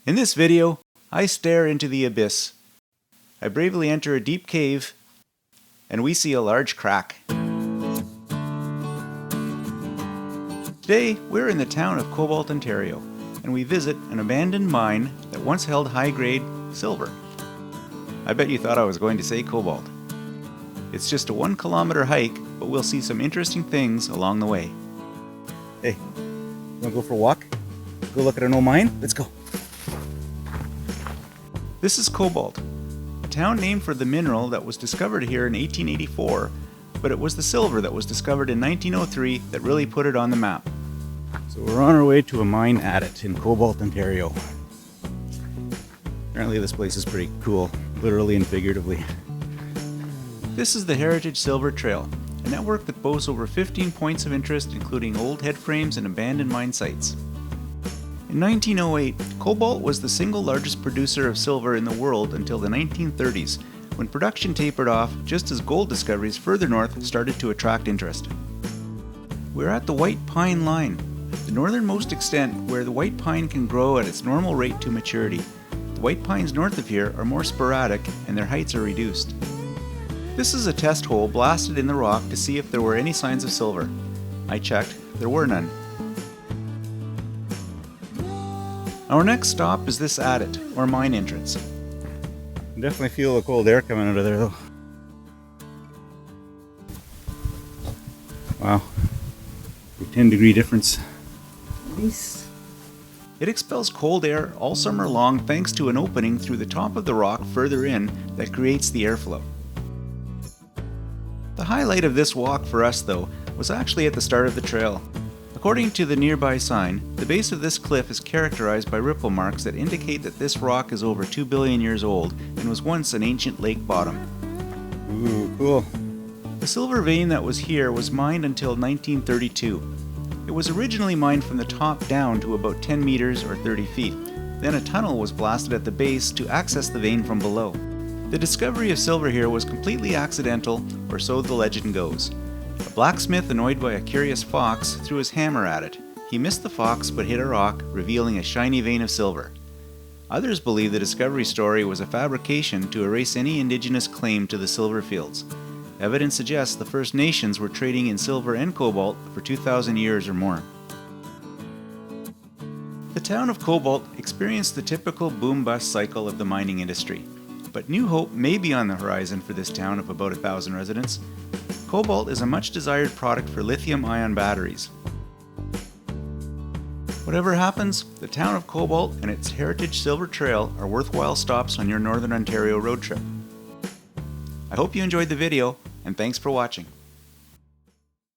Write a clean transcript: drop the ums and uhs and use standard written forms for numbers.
In this video, I stare into the abyss. I bravely enter a deep cave, and we see a large crack. Today, we're in the town of Cobalt, Ontario, and we visit an abandoned mine that once held high-grade silver. I bet you thought I was going to say cobalt. It's just a 1 kilometer hike, but we'll see some interesting things along the way. Hey, wanna go for a walk? Go look at an old mine? Let's go. This is Cobalt, a town named for the mineral that was discovered here in 1884, but it was the silver that was discovered in 1903 that really put it on the map. So we're on our way to a mine adit in Cobalt, Ontario. Apparently this place is pretty cool, literally and figuratively. This is the Heritage Silver Trail, a network that boasts over 15 points of interest, including old headframes and abandoned mine sites. In 1908, Cobalt was the single largest producer of silver in the world until the 1930s, when production tapered off just as gold discoveries further north started to attract interest. We're at the White Pine Line, the northernmost extent where the white pine can grow at its normal rate to maturity. The white pines north of here are more sporadic and their heights are reduced. This is a test hole blasted in the rock to see if there were any signs of silver. I checked, there were none. Our next stop is this adit, or mine entrance. I definitely feel the cold air coming out of there though. Wow, a 10-degree difference. Nice. It expels cold air all summer long thanks to an opening through the top of the rock further in that creates the airflow. The highlight of this walk for us though was actually at the start of the trail. According to the nearby sign, the base of this cliff is characterized by ripple marks that indicate that this rock is over 2 billion years old and was once an ancient lake bottom. Ooh, cool. The silver vein that was here was mined until 1932. It was originally mined from the top down to about 10 meters or 30 feet. Then a tunnel was blasted at the base to access the vein from below. The discovery of silver here was completely accidental, or so the legend goes. A blacksmith, annoyed by a curious fox, threw his hammer at it. He missed the fox but hit a rock, revealing a shiny vein of silver. Others believe the discovery story was a fabrication to erase any indigenous claim to the silver fields. Evidence suggests the First Nations were trading in silver and cobalt for 2,000 years or more. The town of Cobalt experienced the typical boom-bust cycle of the mining industry, but new hope may be on the horizon for this town of about 1,000 residents. Cobalt is a much desired product for lithium-ion batteries. Whatever happens, the town of Cobalt and its Heritage Silver Trail are worthwhile stops on your Northern Ontario road trip. I hope you enjoyed the video, and thanks for watching.